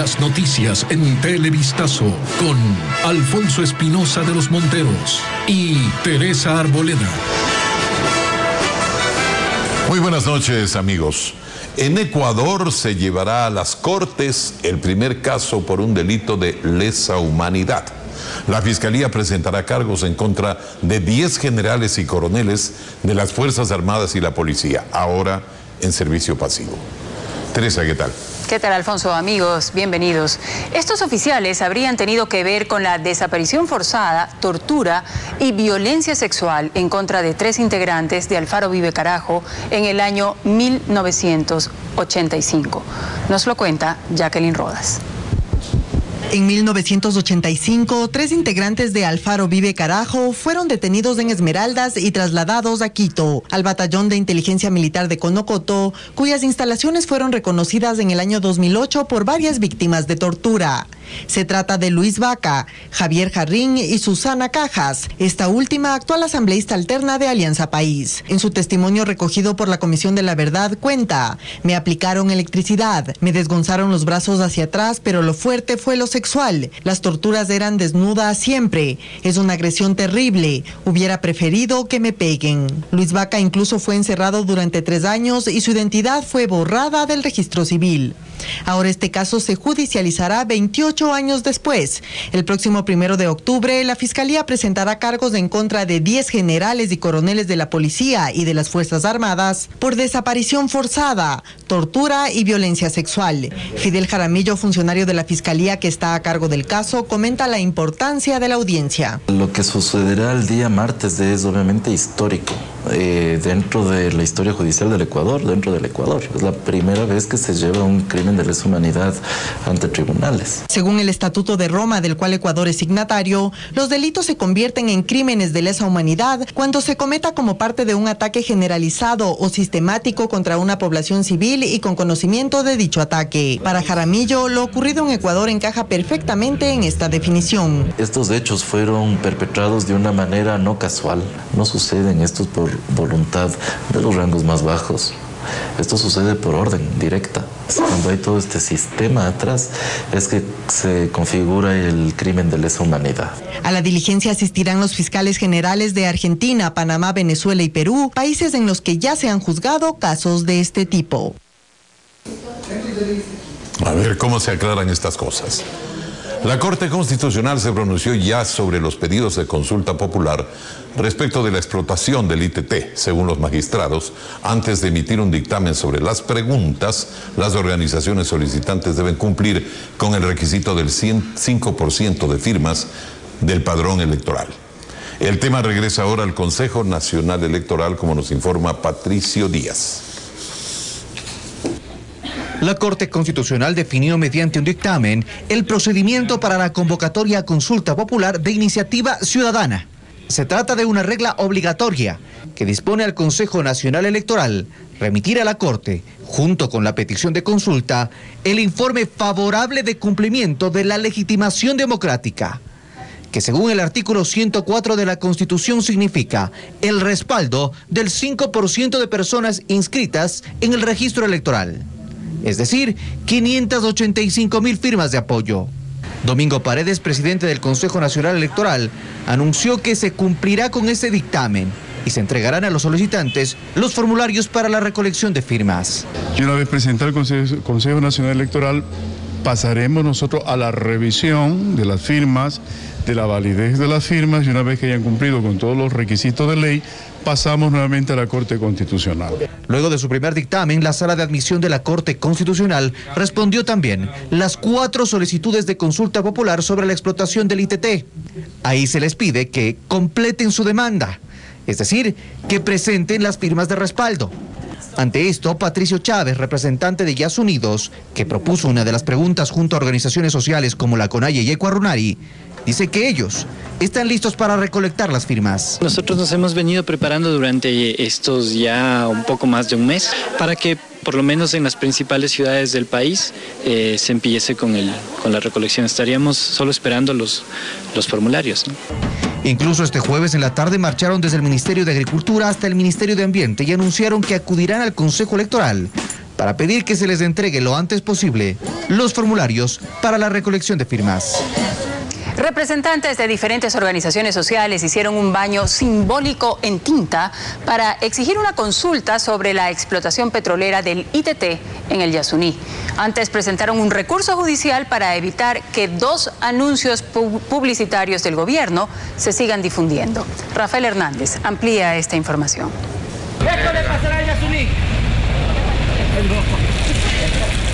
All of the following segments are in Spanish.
Las noticias en Televistazo con Alfonso Espinosa de los Monteros y Teresa Arboleda. Muy buenas noches, amigos. En Ecuador se llevará a las Cortes el primer caso por un delito de lesa humanidad. La Fiscalía presentará cargos en contra de 10 generales y coroneles de las Fuerzas Armadas y la Policía, ahora en servicio pasivo. Teresa, ¿qué tal? ¿Qué tal, Alfonso? Amigos, bienvenidos. Estos oficiales habrían tenido que ver con la desaparición forzada, tortura y violencia sexual en contra de 3 integrantes de Alfaro Vive Carajo en el año 1985. Nos lo cuenta Jacqueline Rodas. En 1985, 3 integrantes de Alfaro Vive Carajo fueron detenidos en Esmeraldas y trasladados a Quito, al Batallón de Inteligencia Militar de Conocoto, cuyas instalaciones fueron reconocidas en el año 2008 por varias víctimas de tortura. Se trata de Luis Vaca, Javier Jarrín y Susana Cajas, esta última actual asambleísta alterna de Alianza País. En su testimonio recogido por la Comisión de la Verdad cuenta: me aplicaron electricidad, me desgonzaron los brazos hacia atrás, pero lo fuerte fue lo sexual. Las torturas eran desnudas siempre. Es una agresión terrible. Hubiera preferido que me peguen. Luis Vaca incluso fue encerrado durante 3 años y su identidad fue borrada del registro civil. Ahora este caso se judicializará 28 años después. El próximo 1 de octubre, la Fiscalía presentará cargos en contra de 10 generales y coroneles de la Policía y de las Fuerzas Armadas por desaparición forzada, tortura y violencia sexual. Fidel Jaramillo, funcionario de la Fiscalía que está a cargo del caso, comenta la importancia de la audiencia. Lo que sucederá el día martes es obviamente histórico dentro de la historia judicial del Ecuador, dentro del Ecuador. Es la primera vez que se lleva un crimen de lesa humanidad ante tribunales. Según el Estatuto de Roma, del cual Ecuador es signatario, los delitos se convierten en crímenes de lesa humanidad cuando se cometa como parte de un ataque generalizado o sistemático contra una población civil y con conocimiento de dicho ataque. Para Jaramillo, lo ocurrido en Ecuador encaja perfectamente en esta definición. Estos hechos fueron perpetrados de una manera no casual. No suceden estos por voluntad de los rangos más bajos. Esto sucede por orden directa. Cuando hay todo este sistema atrás, es que se configura el crimen de lesa humanidad. A la diligencia asistirán los fiscales generales de Argentina, Panamá, Venezuela y Perú, países en los que ya se han juzgado casos de este tipo. A ver cómo se aclaran estas cosas. La Corte Constitucional se pronunció ya sobre los pedidos de consulta popular respecto de la explotación del ITT. Según los magistrados, antes de emitir un dictamen sobre las preguntas, las organizaciones solicitantes deben cumplir con el requisito del 105% de firmas del padrón electoral. El tema regresa ahora al Consejo Nacional Electoral, como nos informa Patricio Díaz. La Corte Constitucional definió mediante un dictamen el procedimiento para la convocatoria a consulta popular de iniciativa ciudadana. Se trata de una regla obligatoria que dispone al Consejo Nacional Electoral remitir a la Corte, junto con la petición de consulta, el informe favorable de cumplimiento de la legitimación democrática, que según el artículo 104 de la Constitución significa el respaldo del 5% de personas inscritas en el registro electoral. Es decir, 585.000 firmas de apoyo. Domingo Paredes, presidente del Consejo Nacional Electoral, anunció que se cumplirá con este dictamen y se entregarán a los solicitantes los formularios para la recolección de firmas. Y una vez presentado el Consejo Nacional Electoral, pasaremos nosotros a la revisión de las firmas, de la validez de las firmas, y una vez que hayan cumplido con todos los requisitos de ley, pasamos nuevamente a la Corte Constitucional. Luego de su primer dictamen, la Sala de Admisión de la Corte Constitucional respondió también las 4 solicitudes de consulta popular sobre la explotación del ITT. Ahí se les pide que completen su demanda, es decir, que presenten las firmas de respaldo. Ante esto, Patricio Chávez, representante de Yas Unidos, que propuso una de las preguntas junto a organizaciones sociales como la CONAIE y Ecuarunari, dice que ellos están listos para recolectar las firmas. Nosotros nos hemos venido preparando durante estos ya un poco más de un mes para que por lo menos en las principales ciudades del país se empiece con la recolección. Estaríamos solo esperando los formularios, ¿no? Incluso este jueves en la tarde marcharon desde el Ministerio de Agricultura hasta el Ministerio de Ambiente y anunciaron que acudirán al Consejo Electoral para pedir que se les entregue lo antes posible los formularios para la recolección de firmas. Representantes de diferentes organizaciones sociales hicieron un baño simbólico en tinta para exigir una consulta sobre la explotación petrolera del ITT en el Yasuní. Antes presentaron un recurso judicial para evitar que 2 anuncios publicitarios del gobierno se sigan difundiendo. Rafael Hernández amplía esta información. Esto le pasará al Yasuní.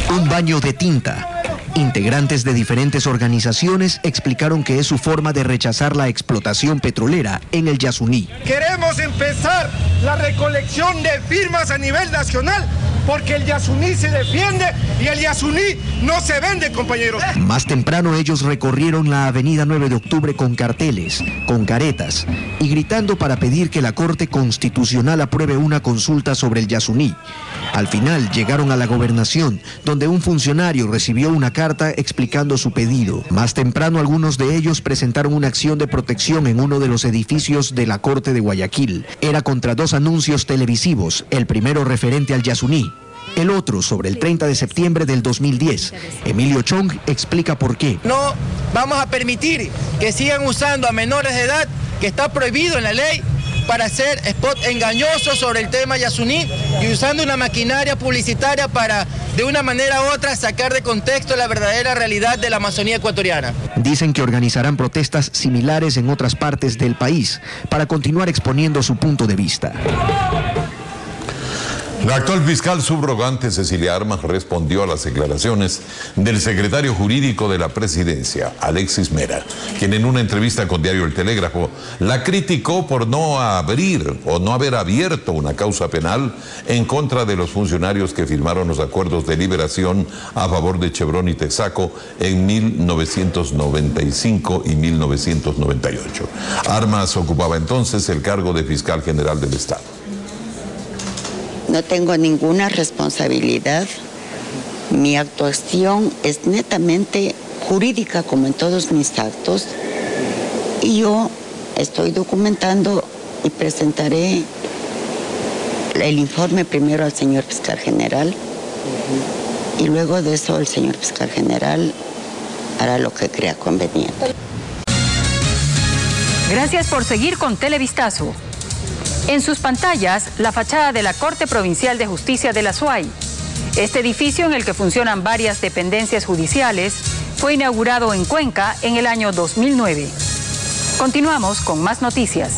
Un baño de tinta. Integrantes de diferentes organizaciones explicaron que es su forma de rechazar la explotación petrolera en el Yasuní. Queremos empezar la recolección de firmas a nivel nacional porque el Yasuní se defiende y el Yasuní no se vende, compañeros. Más temprano ellos recorrieron la avenida 9 de octubre con carteles, con caretas y gritando para pedir que la Corte Constitucional apruebe una consulta sobre el Yasuní. Al final llegaron a la gobernación, donde un funcionario recibió una carta explicando su pedido. Más temprano algunos de ellos presentaron una acción de protección en uno de los edificios de la Corte de Guayaquil. Era contra 2 anuncios televisivos, el primero referente al Yasuní, el otro sobre el 30 de septiembre del 2010. Emilio Chong explica por qué. No vamos a permitir que sigan usando a menores de edad, que está prohibido en la ley, para hacer spot engañosos sobre el tema Yasuní y usando una maquinaria publicitaria para, de una manera u otra, sacar de contexto la verdadera realidad de la Amazonía ecuatoriana. Dicen que organizarán protestas similares en otras partes del país para continuar exponiendo su punto de vista. La actual fiscal subrogante Cecilia Armas respondió a las declaraciones del secretario jurídico de la presidencia, Alexis Mera, quien en una entrevista con Diario El Telégrafo la criticó por no abrir o no haber abierto una causa penal en contra de los funcionarios que firmaron los acuerdos de liberación a favor de Chevron y Texaco en 1995 y 1998. Armas ocupaba entonces el cargo de fiscal general del Estado. No tengo ninguna responsabilidad. Mi actuación es netamente jurídica, como en todos mis actos. Y yo estoy documentando y presentaré el informe primero al señor fiscal general. Y luego de eso el señor fiscal general hará lo que crea conveniente. Gracias por seguir con Televistazo. En sus pantallas, la fachada de la Corte Provincial de Justicia de la SUAY. Este edificio, en el que funcionan varias dependencias judiciales, fue inaugurado en Cuenca en el año 2009. Continuamos con más noticias.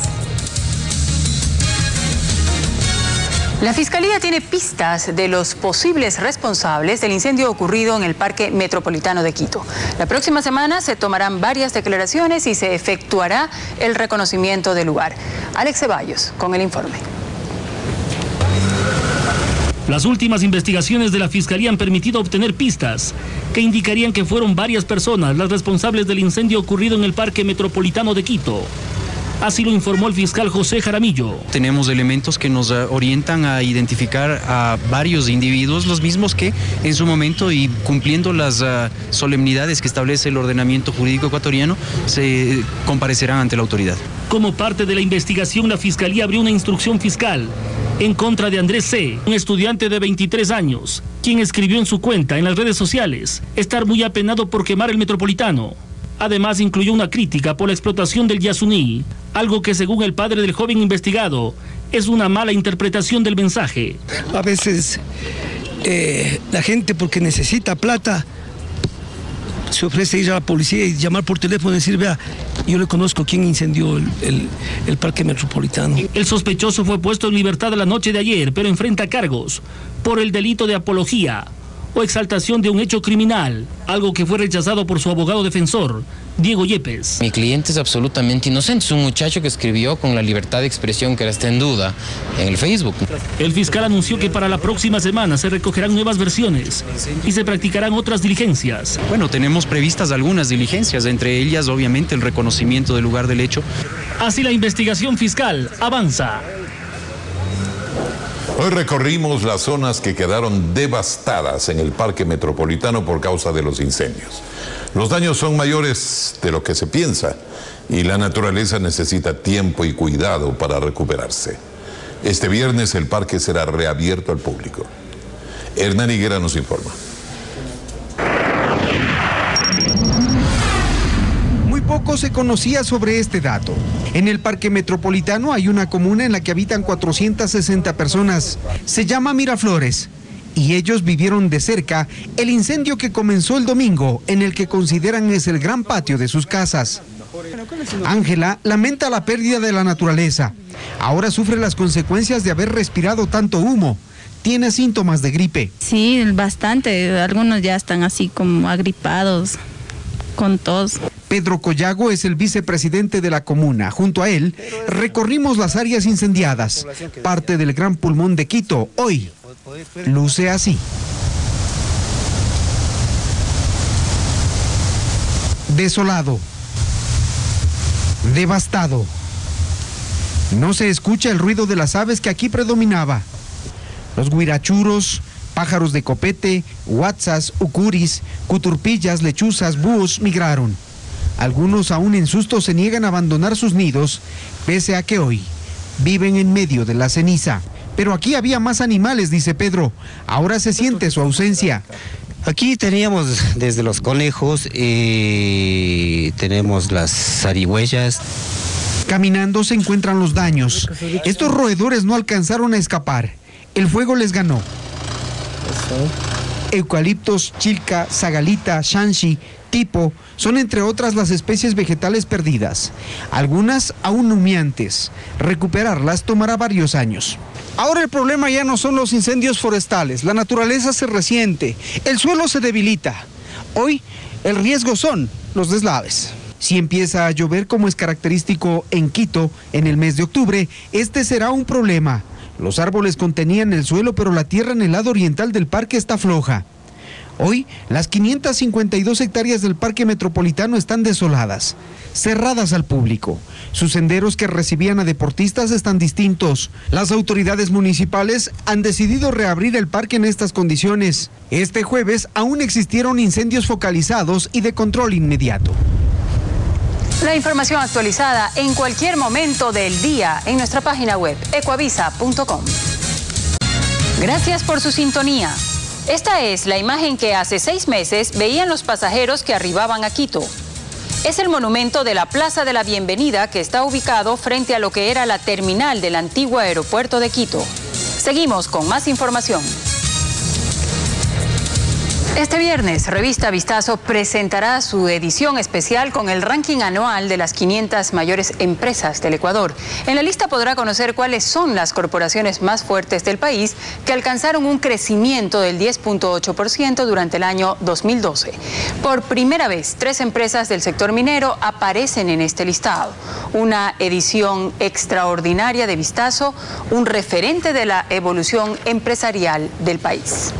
La Fiscalía tiene pistas de los posibles responsables del incendio ocurrido en el Parque Metropolitano de Quito. La próxima semana se tomarán varias declaraciones y se efectuará el reconocimiento del lugar. Alex Ceballos con el informe. Las últimas investigaciones de la Fiscalía han permitido obtener pistas que indicarían que fueron varias personas las responsables del incendio ocurrido en el Parque Metropolitano de Quito. Así lo informó el fiscal José Jaramillo. Tenemos elementos que nos orientan a identificar a varios individuos, los mismos que en su momento y cumpliendo las solemnidades que establece el ordenamiento jurídico ecuatoriano, se comparecerán ante la autoridad. Como parte de la investigación, la Fiscalía abrió una instrucción fiscal en contra de Andrés C., un estudiante de 23 años, quien escribió en su cuenta en las redes sociales estar muy apenado por quemar el Metropolitano. Además, incluyó una crítica por la explotación del Yasuní, algo que según el padre del joven investigado es una mala interpretación del mensaje. A veces la gente, porque necesita plata, se ofrece ir a la policía y llamar por teléfono y decir: vea, yo le conozco quién incendió el Parque Metropolitano. El sospechoso fue puesto en libertad la noche de ayer, pero enfrenta cargos por el delito de apología o exaltación de un hecho criminal, algo que fue rechazado por su abogado defensor, Diego Yepes. Mi cliente es absolutamente inocente, es un muchacho que escribió con la libertad de expresión que ahora está en duda en el Facebook. El fiscal anunció que para la próxima semana se recogerán nuevas versiones y se practicarán otras diligencias. Bueno, tenemos previstas algunas diligencias, entre ellas obviamente el reconocimiento del lugar del hecho. Así la investigación fiscal avanza. Hoy recorrimos las zonas que quedaron devastadas en el Parque Metropolitano por causa de los incendios. Los daños son mayores de lo que se piensa y la naturaleza necesita tiempo y cuidado para recuperarse. Este viernes el parque será reabierto al público. Hernán Higuera nos informa. Muy poco se conocía sobre este dato. En el Parque Metropolitano hay una comuna en la que habitan 460 personas. Se llama Miraflores. Y ellos vivieron de cerca el incendio que comenzó el domingo, en el que consideran es el gran patio de sus casas. Ángela lamenta la pérdida de la naturaleza. Ahora sufre las consecuencias de haber respirado tanto humo. Tiene síntomas de gripe. Sí, bastante. Algunos ya están así como agripados, con tos. Pedro Collago es el vicepresidente de la comuna. Junto a él, recorrimos las áreas incendiadas. Parte del Gran Pulmón de Quito, hoy, luce así. Desolado. Devastado. No se escucha el ruido de las aves que aquí predominaba. Los guirachuros, pájaros de copete, huatzas, ucuris, cuturpillas, lechuzas, búhos migraron. Algunos aún en susto se niegan a abandonar sus nidos, pese a que hoy viven en medio de la ceniza. Pero aquí había más animales, dice Pedro. Ahora se siente su ausencia. Aquí teníamos desde los conejos, tenemos las zarigüeyas. Caminando se encuentran los daños. Estos roedores no alcanzaron a escapar. El fuego les ganó. Eucaliptos, chilca, zagalita, shanshi, tipo, son entre otras las especies vegetales perdidas. Algunas aún humeantes. Recuperarlas tomará varios años. Ahora el problema ya no son los incendios forestales. La naturaleza se resiente, el suelo se debilita. Hoy el riesgo son los deslaves. Si empieza a llover, como es característico en Quito en el mes de octubre, este será un problema. Los árboles contenían el suelo, pero la tierra en el lado oriental del parque está floja. Hoy, las 552 hectáreas del Parque Metropolitano están desoladas, cerradas al público. Sus senderos que recibían a deportistas están distintos. Las autoridades municipales han decidido reabrir el parque en estas condiciones. Este jueves aún existieron incendios focalizados y de control inmediato. La información actualizada en cualquier momento del día en nuestra página web ecuavisa.com. Gracias por su sintonía. Esta es la imagen que hace 6 meses veían los pasajeros que arribaban a Quito. Es el monumento de la Plaza de la Bienvenida, que está ubicado frente a lo que era la terminal del antiguo aeropuerto de Quito. Seguimos con más información. Este viernes, Revista Vistazo presentará su edición especial con el ranking anual de las 500 mayores empresas del Ecuador. En la lista podrá conocer cuáles son las corporaciones más fuertes del país que alcanzaron un crecimiento del 10.8% durante el año 2012. Por primera vez, 3 empresas del sector minero aparecen en este listado. Una edición extraordinaria de Vistazo, un referente de la evolución empresarial del país.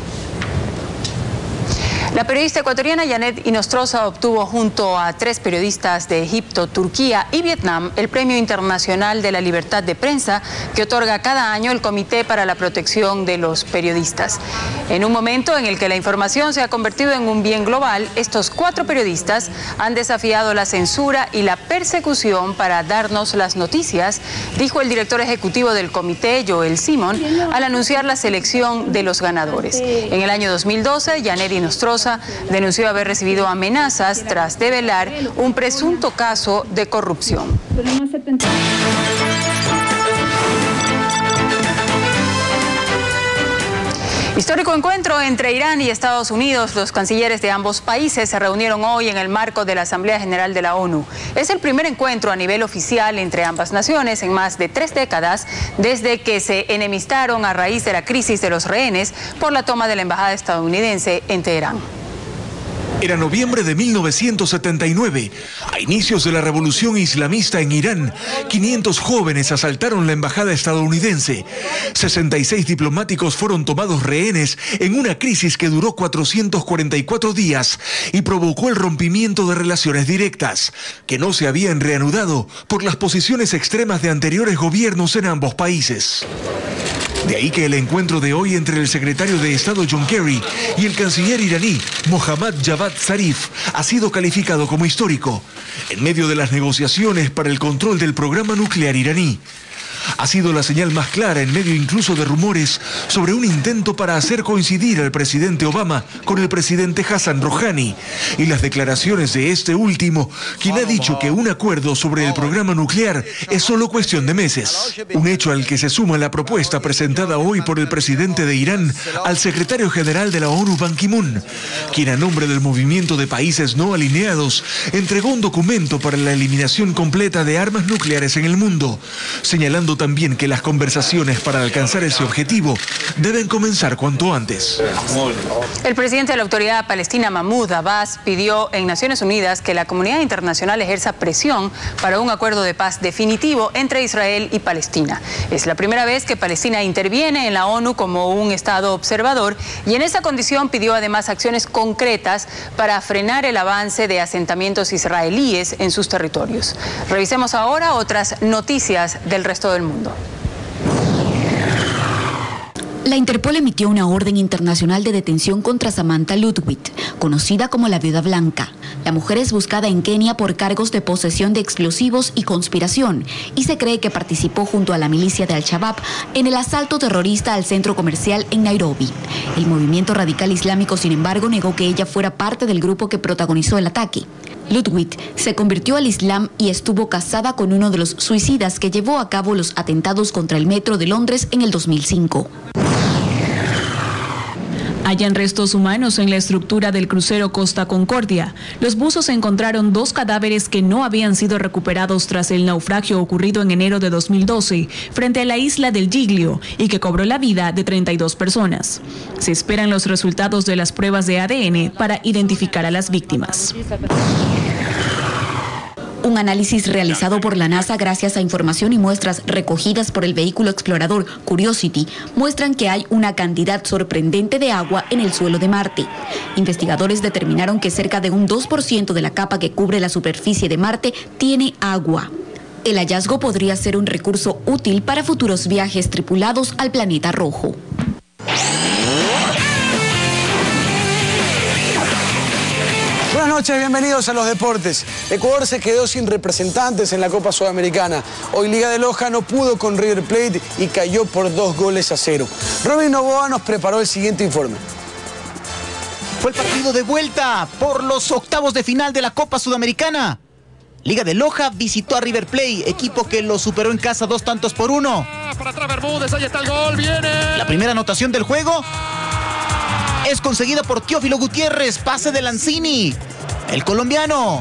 La periodista ecuatoriana Yanet Inostroza obtuvo junto a 3 periodistas de Egipto, Turquía y Vietnam el Premio Internacional de la Libertad de Prensa que otorga cada año el Comité para la Protección de los Periodistas. En un momento en el que la información se ha convertido en un bien global, estos 4 periodistas han desafiado la censura y la persecución para darnos las noticias, dijo el director ejecutivo del comité, Joel Simon, al anunciar la selección de los ganadores. En el año 2012, Yanet Inostroza denunció haber recibido amenazas tras develar un presunto caso de corrupción. Histórico encuentro entre Irán y Estados Unidos. Los cancilleres de ambos países se reunieron hoy en el marco de la Asamblea General de la ONU. Es el primer encuentro a nivel oficial entre ambas naciones en más de 3 décadas, desde que se enemistaron a raíz de la crisis de los rehenes por la toma de la embajada estadounidense en Teherán. Era noviembre de 1979, a inicios de la revolución islamista en Irán. 500 jóvenes asaltaron la embajada estadounidense. 66 diplomáticos fueron tomados rehenes en una crisis que duró 444 días y provocó el rompimiento de relaciones directas, que no se habían reanudado por las posiciones extremas de anteriores gobiernos en ambos países. De ahí que el encuentro de hoy entre el secretario de Estado John Kerry y el canciller iraní Mohammad Javad Zarif ha sido calificado como histórico, en medio de las negociaciones para el control del programa nuclear iraní. ha sido la señal más clara en medio incluso de rumores sobre un intento para hacer coincidir al presidente Obama con el presidente Hassan Rouhani y las declaraciones de este último, quien ha dicho que un acuerdo sobre el programa nuclear es solo cuestión de meses. Un hecho al que se suma la propuesta presentada hoy por el presidente de Irán al secretario general de la ONU, Ban Ki-moon, quien a nombre del movimiento de países no alineados entregó un documento para la eliminación completa de armas nucleares en el mundo, señalando también que las conversaciones para alcanzar ese objetivo deben comenzar cuanto antes. El presidente de la Autoridad Palestina, Mahmoud Abbas, pidió en Naciones Unidas que la comunidad internacional ejerza presión para un acuerdo de paz definitivo entre Israel y Palestina. Es la primera vez que Palestina interviene en la ONU como un Estado observador y en esa condición pidió además acciones concretas para frenar el avance de asentamientos israelíes en sus territorios. Revisemos ahora otras noticias del resto del mundo. La Interpol emitió una orden internacional de detención contra Samantha Ludwig, conocida como la Viuda Blanca. La mujer es buscada en Kenia por cargos de posesión de explosivos y conspiración, y se cree que participó junto a la milicia de Al-Shabaab en el asalto terrorista al centro comercial en Nairobi. El movimiento radical islámico, sin embargo, negó que ella fuera parte del grupo que protagonizó el ataque. Ludwig se convirtió al Islam y estuvo casada con uno de los suicidas que llevó a cabo los atentados contra el metro de Londres en el 2005. Hallan restos humanos en la estructura del crucero Costa Concordia. Los buzos encontraron 2 cadáveres que no habían sido recuperados tras el naufragio ocurrido en enero de 2012 frente a la isla del Giglio y que cobró la vida de 32 personas. Se esperan los resultados de las pruebas de ADN para identificar a las víctimas. Un análisis realizado por la NASA gracias a información y muestras recogidas por el vehículo explorador Curiosity muestran que hay una cantidad sorprendente de agua en el suelo de Marte. Investigadores determinaron que cerca de un 2% de la capa que cubre la superficie de Marte tiene agua. El hallazgo podría ser un recurso útil para futuros viajes tripulados al planeta rojo. Buenas noches, bienvenidos a los deportes. Ecuador se quedó sin representantes en la Copa Sudamericana. Hoy Liga de Loja no pudo con River Plate y cayó por 2-0. Robin Novoa nos preparó el siguiente informe. Fue el partido de vuelta por los octavos de final de la Copa Sudamericana. Liga de Loja visitó a River Plate, equipo que lo superó en casa 2-1. Para atrás Bermúdez, ahí está el gol, viene. La primera anotación del juego es conseguida por Teófilo Gutiérrez, pase de Lanzini. El colombiano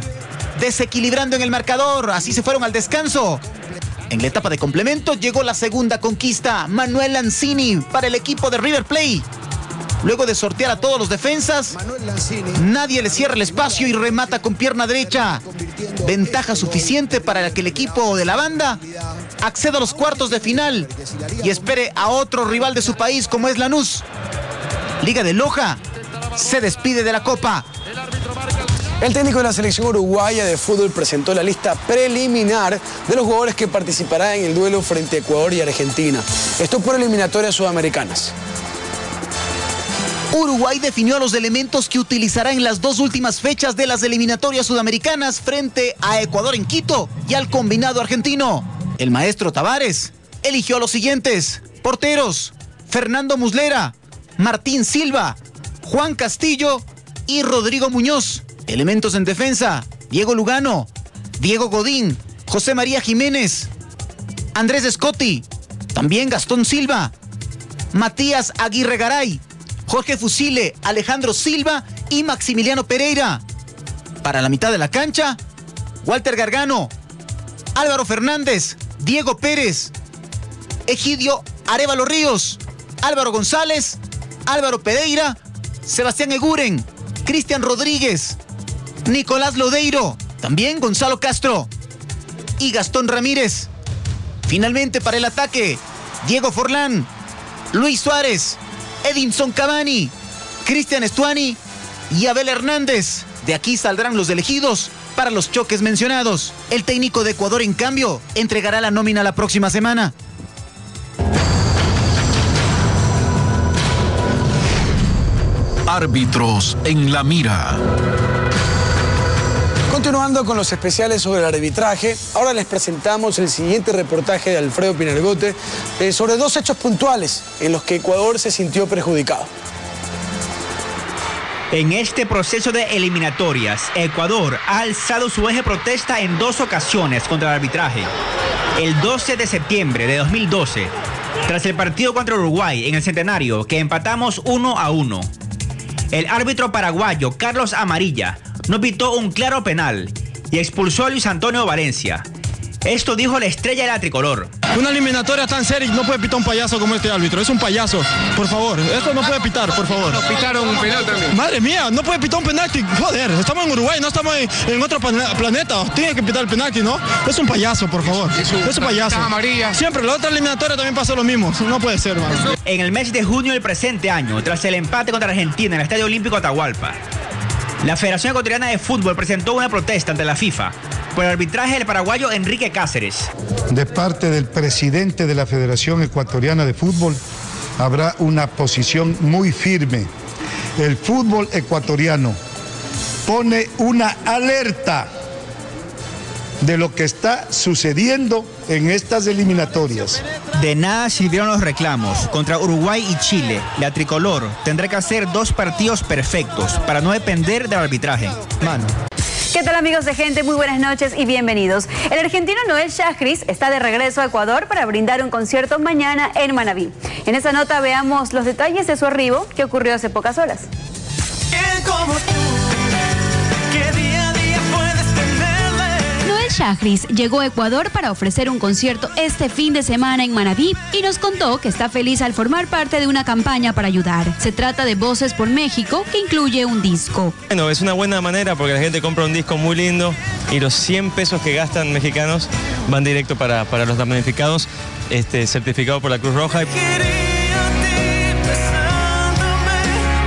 desequilibrando en el marcador, así se fueron al descanso. En la etapa de complemento llegó la segunda conquista, Manuel Lanzini para el equipo de River Plate. Luego de sortear a todos los defensas, nadie le cierra el espacio y remata con pierna derecha. Ventaja suficiente para que el equipo de la banda acceda a los cuartos de final y espere a otro rival de su país como es Lanús. Liga de Loja se despide de la Copa. El técnico de la selección uruguaya de fútbol presentó la lista preliminar de los jugadores que participarán en el duelo frente a Ecuador y Argentina. Esto por eliminatorias sudamericanas. Uruguay definió a los elementos que utilizará en las 2 últimas fechas de las eliminatorias sudamericanas frente a Ecuador en Quito y al combinado argentino. El maestro Tavares eligió a los siguientes: porteros, Fernando Muslera, Martín Silva, Juan Castillo y Rodrigo Muñoz. Elementos en defensa: Diego Lugano, Diego Godín, José María Jiménez, Andrés Scotti, también Gastón Silva, Matías Aguirre Garay, Jorge Fusile, Alejandro Silva y Maximiliano Pereira. Para la mitad de la cancha, Walter Gargano, Álvaro Fernández, Diego Pérez, Egidio Arévalo Ríos, Álvaro González, Álvaro Pereira, Sebastián Eguren, Cristian Rodríguez, Nicolás Lodeiro, también Gonzalo Castro y Gastón Ramírez. Finalmente para el ataque, Diego Forlán, Luis Suárez, Edinson Cavani, Cristian Estuani y Abel Hernández. De aquí saldrán los elegidos para los choques mencionados. El técnico de Ecuador, en cambio, entregará la nómina la próxima semana. Árbitros en la mira. Continuando con los especiales sobre el arbitraje, ahora les presentamos el siguiente reportaje de Alfredo Pinargote sobre dos hechos puntuales en los que Ecuador se sintió perjudicado. En este proceso de eliminatorias, Ecuador ha alzado su eje protesta en dos ocasiones contra el arbitraje. El 12 de septiembre de 2012, tras el partido contra Uruguay en el Centenario, que empatamos 1-1. El árbitro paraguayo Carlos Amarilla no pitó un claro penal y expulsó a Luis Antonio Valencia. Esto dijo la estrella de la tricolor. Una eliminatoria tan seria no puede pitar un payaso como este árbitro. Es un payaso, por favor. Esto no puede pitar, por favor. Pitaron un penal también. Madre mía, no puede pitar un penalti. Joder, estamos en Uruguay, no estamos en otro planeta. Tiene que pitar el penalti, ¿no? Es un payaso, por favor. Es un payaso. Siempre, la otra eliminatoria también pasó lo mismo. No puede ser, man. En el mes de junio del presente año, tras el empate contra Argentina en el Estadio Olímpico Atahualpa, la Federación Ecuatoriana de Fútbol presentó una protesta ante la FIFA por el arbitraje del paraguayo Enrique Cáceres. De parte del presidente de la Federación Ecuatoriana de Fútbol habrá una posición muy firme. El fútbol ecuatoriano pone una alerta de lo que está sucediendo en estas eliminatorias. De nada sirvieron los reclamos. Contra Uruguay y Chile, la tricolor tendrá que hacer 2 partidos perfectos para no depender del arbitraje. ¿Qué tal, amigos de Gente? Muy buenas noches y bienvenidos. El argentino Noel Shahriz está de regreso a Ecuador para brindar un concierto mañana en Manabí. En esta nota veamos los detalles de su arribo, que ocurrió hace pocas horas. Noel Shahriz llegó a Ecuador para ofrecer un concierto este fin de semana en Manabí y nos contó que está feliz al formar parte de una campaña para ayudar. Se trata de Voces por México, que incluye un disco. Bueno, es una buena manera porque la gente compra un disco muy lindo y los 100 pesos que gastan mexicanos van directo para los damnificados, certificado por la Cruz Roja.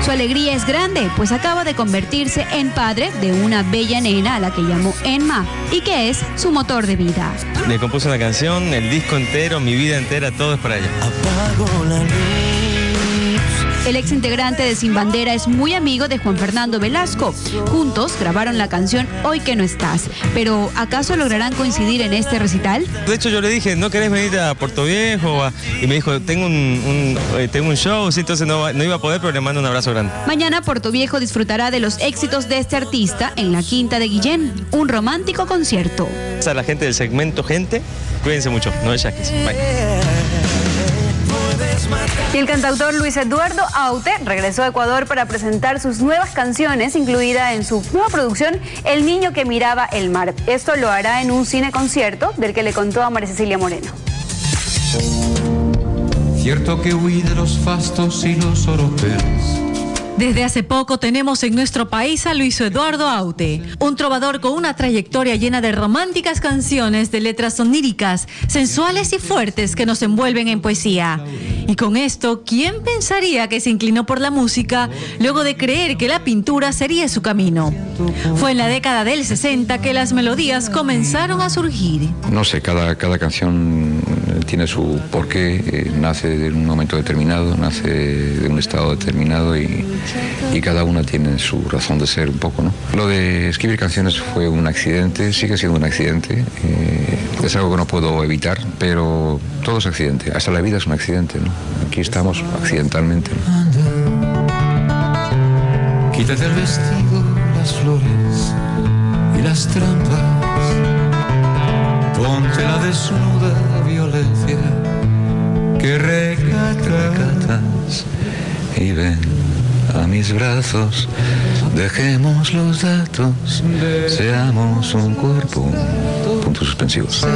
Su alegría es grande, pues acaba de convertirse en padre de una bella nena a la que llamó Enma y que es su motor de vida. Le compuse una canción, el disco entero, mi vida entera, todo es para ella. Apago la luz. El ex integrante de Sin Bandera es muy amigo de Juan Fernando Velasco. Juntos grabaron la canción Hoy que no estás. Pero ¿acaso lograrán coincidir en este recital? De hecho, yo le dije, ¿no querés venir a Puerto Viejo? Y me dijo, tengo un show, sí, entonces no iba a poder, pero le mando un abrazo grande. Mañana Puerto Viejo disfrutará de los éxitos de este artista en la Quinta de Guillén, un romántico concierto. A la gente del segmento Gente, cuídense mucho, Noel Shahriz. Bye. Y el cantautor Luis Eduardo Aute regresó a Ecuador para presentar sus nuevas canciones, incluida en su nueva producción El niño que miraba el mar. Esto lo hará en un cine concierto del que le contó a María Cecilia Moreno. Cierto que huí de los fastos y los oropeles. Desde hace poco tenemos en nuestro país a Luis Eduardo Aute, un trovador con una trayectoria llena de románticas canciones de letras oníricas, sensuales y fuertes que nos envuelven en poesía. Y con esto, ¿quién pensaría que se inclinó por la música luego de creer que la pintura sería su camino? Fue en la década del 60 que las melodías comenzaron a surgir. No sé, cada canción tiene su porqué, nace de un momento determinado, nace de un estado determinado y cada una tiene su razón de ser un poco, ¿no? Lo de escribir canciones fue un accidente, sigue siendo un accidente, es algo que no puedo evitar, pero todo es accidente, hasta la vida es un accidente, ¿no? Aquí estamos accidentalmente, ¿no? Quítate el vestido, las flores y las trampas, ponte la desnuda violencia que recatas y ven a mis brazos, dejemos los datos, seamos un cuerpo. Puntos suspensivos.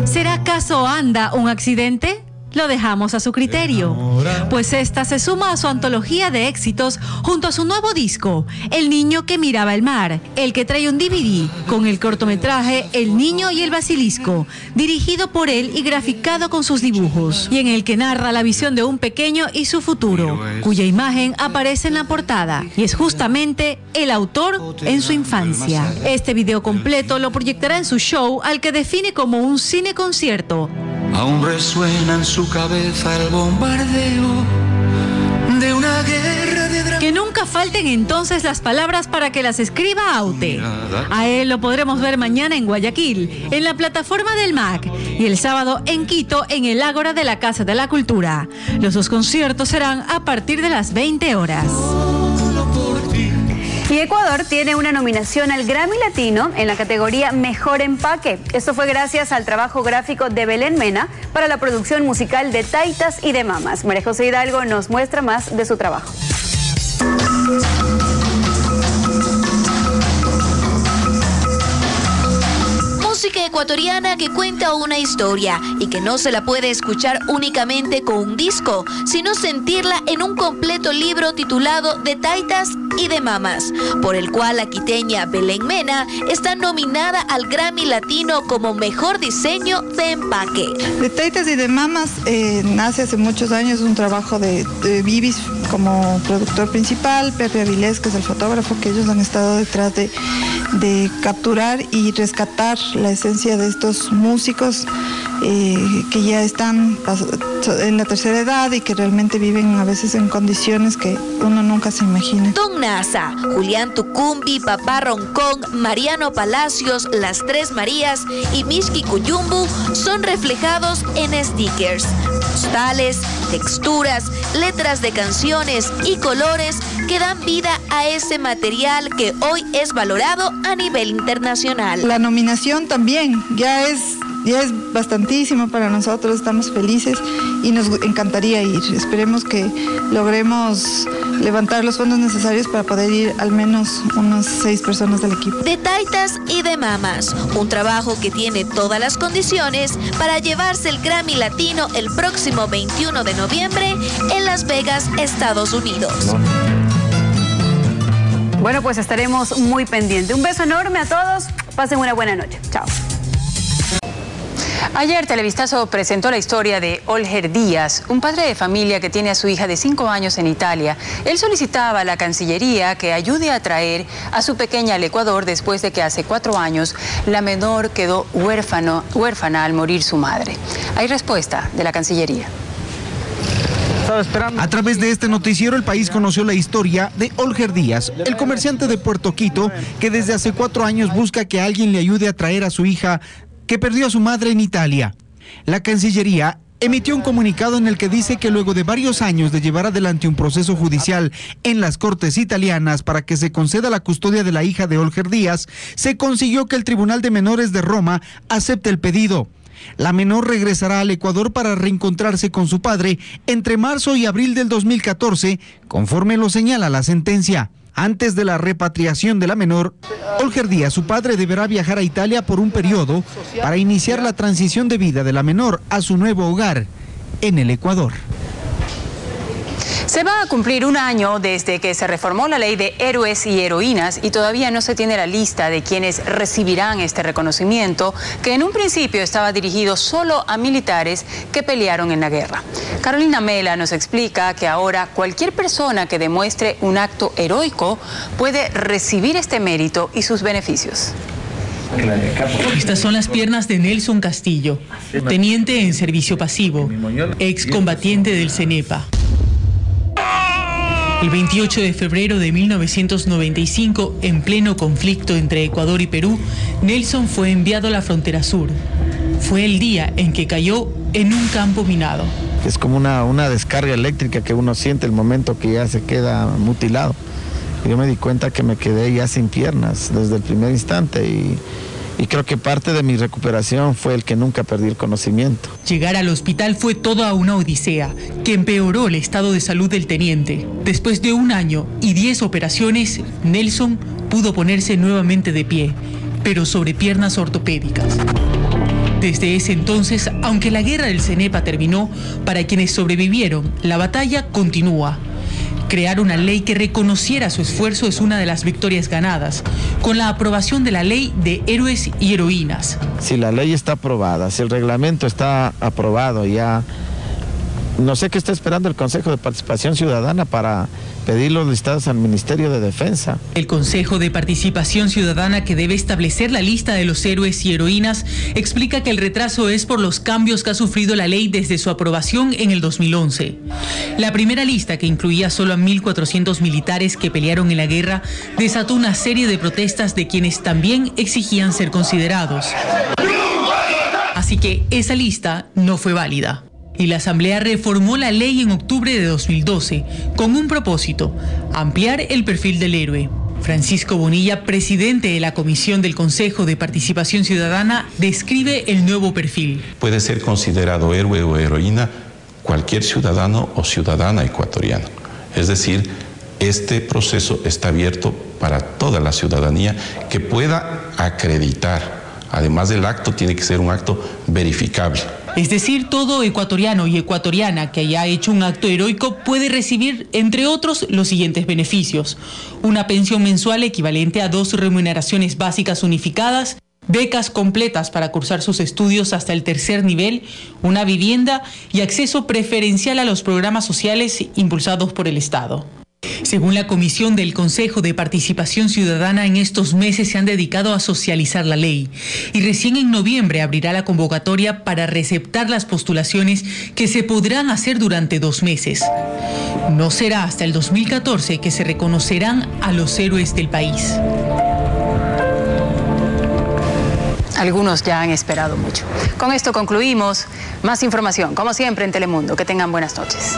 ¿Será acaso Anda un accidente? Lo dejamos a su criterio, pues esta se suma a su antología de éxitos junto a su nuevo disco, El niño que miraba el mar, el que trae un DVD con el cortometraje El niño y el basilisco, dirigido por él y graficado con sus dibujos, y en el que narra la visión de un pequeño y su futuro, cuya imagen aparece en la portada, y es justamente el autor en su infancia. Este video completo lo proyectará en su show, al que define como un cine concierto. Aún resuena en su cabeza el bombardeo de una guerra de que nunca nunca falten entonces las palabras para que las escriba Aute. A él lo podremos ver mañana en Guayaquil, en la plataforma del MAC, y el sábado en Quito, en el Ágora de la Casa de la Cultura. Los dos conciertos serán a partir de las 20 horas. Y Ecuador tiene una nominación al Grammy Latino en la categoría Mejor Empaque. Esto fue gracias al trabajo gráfico de Belén Mena para la producción musical de Taitas y de Mamas. María José Hidalgo nos muestra más de su trabajo. Música ecuatoriana que cuenta una historia y que no se la puede escuchar únicamente con un disco, sino sentirla en un completo libro titulado De Taitas y de Mamas, por el cual la quiteña Belén Mena está nominada al Grammy Latino como Mejor Diseño de Empaque. De Taitas y de Mamas nace hace muchos años un trabajo de Vivis como productor principal, Pepe Avilés, que es el fotógrafo, que ellos han estado detrás de capturar y rescatar la esencia de estos músicos que ya están en la tercera edad y que realmente viven a veces en condiciones que uno nunca se imagina. Don Nasa, Julián Tucumbi, Papá Roncón, Mariano Palacios, Las Tres Marías y Mishki Cuyumbu son reflejados en stickers, postales, texturas, letras de canciones y colores que dan vida a ese material que hoy es valorado a nivel internacional. La nominación también ya es bastantísimo para nosotros, estamos felices y nos encantaría ir. Esperemos que logremos levantar los fondos necesarios para poder ir al menos unas 6 personas del equipo. De Taitas y de Mamas, un trabajo que tiene todas las condiciones para llevarse el Grammy Latino el próximo 21 de noviembre en Las Vegas, Estados Unidos. Bueno, pues estaremos muy pendientes. Un beso enorme a todos. Pasen una buena noche. Chao. Ayer Televistazo presentó la historia de Olger Díaz, un padre de familia que tiene a su hija de 5 años en Italia. Él solicitaba a la Cancillería que ayude a traer a su pequeña al Ecuador después de que hace 4 años la menor quedó huérfana al morir su madre. Hay respuesta de la Cancillería. A través de este noticiero, el país conoció la historia de Olger Díaz, el comerciante de Puerto Quito, que desde hace 4 años busca que alguien le ayude a traer a su hija que perdió a su madre en Italia. La Cancillería emitió un comunicado en el que dice que luego de varios años de llevar adelante un proceso judicial en las Cortes italianas para que se conceda la custodia de la hija de Olger Díaz, se consiguió que el Tribunal de Menores de Roma acepte el pedido. La menor regresará al Ecuador para reencontrarse con su padre entre marzo y abril del 2014, conforme lo señala la sentencia. Antes de la repatriación de la menor, Olger Díaz, su padre, deberá viajar a Italia por un periodo para iniciar la transición de vida de la menor a su nuevo hogar en el Ecuador. Se va a cumplir 1 año desde que se reformó la ley de héroes y heroínas y todavía no se tiene la lista de quienes recibirán este reconocimiento, que en un principio estaba dirigido solo a militares que pelearon en la guerra. Carolina Mela nos explica que ahora cualquier persona que demuestre un acto heroico puede recibir este mérito y sus beneficios. Estas son las piernas de Nelson Castillo, teniente en servicio pasivo, excombatiente del CENEPA. El 28 de febrero de 1995, en pleno conflicto entre Ecuador y Perú, Nelson fue enviado a la frontera sur. Fue el día en que cayó en un campo minado. Es como una descarga eléctrica que uno siente el momento que ya se queda mutilado. Yo me di cuenta que me quedé ya sin piernas desde el primer instante y creo que parte de mi recuperación fue el que nunca perdí el conocimiento. Llegar al hospital fue toda una odisea, que empeoró el estado de salud del teniente. Después de 1 año y 10 operaciones, Nelson pudo ponerse nuevamente de pie, pero sobre piernas ortopédicas. Desde ese entonces, aunque la guerra del CENEPA terminó, para quienes sobrevivieron, la batalla continúa. Crear una ley que reconociera su esfuerzo es una de las victorias ganadas, con la aprobación de la ley de héroes y heroínas. Si la ley está aprobada, si el reglamento está aprobado ya, No sé qué está esperando el Consejo de Participación Ciudadana para pedir los listados al Ministerio de Defensa. El Consejo de Participación Ciudadana, que debe establecer la lista de los héroes y heroínas, explica que el retraso es por los cambios que ha sufrido la ley desde su aprobación en el 2011. La primera lista, que incluía solo a 1.400 militares que pelearon en la guerra, desató una serie de protestas de quienes también exigían ser considerados. Así que esa lista no fue válida. Y la Asamblea reformó la ley en octubre de 2012 con un propósito: ampliar el perfil del héroe. Francisco Bonilla, presidente de la Comisión del Consejo de Participación Ciudadana, describe el nuevo perfil. Puede ser considerado héroe o heroína cualquier ciudadano o ciudadana ecuatoriano. Es decir, este proceso está abierto para toda la ciudadanía que pueda acreditar. Además del acto, tiene que ser un acto verificable. Es decir, todo ecuatoriano y ecuatoriana que haya hecho un acto heroico puede recibir, entre otros, los siguientes beneficios: una pensión mensual equivalente a 2 remuneraciones básicas unificadas, becas completas para cursar sus estudios hasta el 3er nivel, una vivienda y acceso preferencial a los programas sociales impulsados por el Estado. Según la Comisión del Consejo de Participación Ciudadana, en estos meses se han dedicado a socializar la ley y recién en noviembre abrirá la convocatoria para receptar las postulaciones, que se podrán hacer durante 2 meses. No será hasta el 2014 que se reconocerán a los héroes del país. Algunos ya han esperado mucho. Con esto concluimos. Más información, como siempre, en Telemundo. Que tengan buenas noches.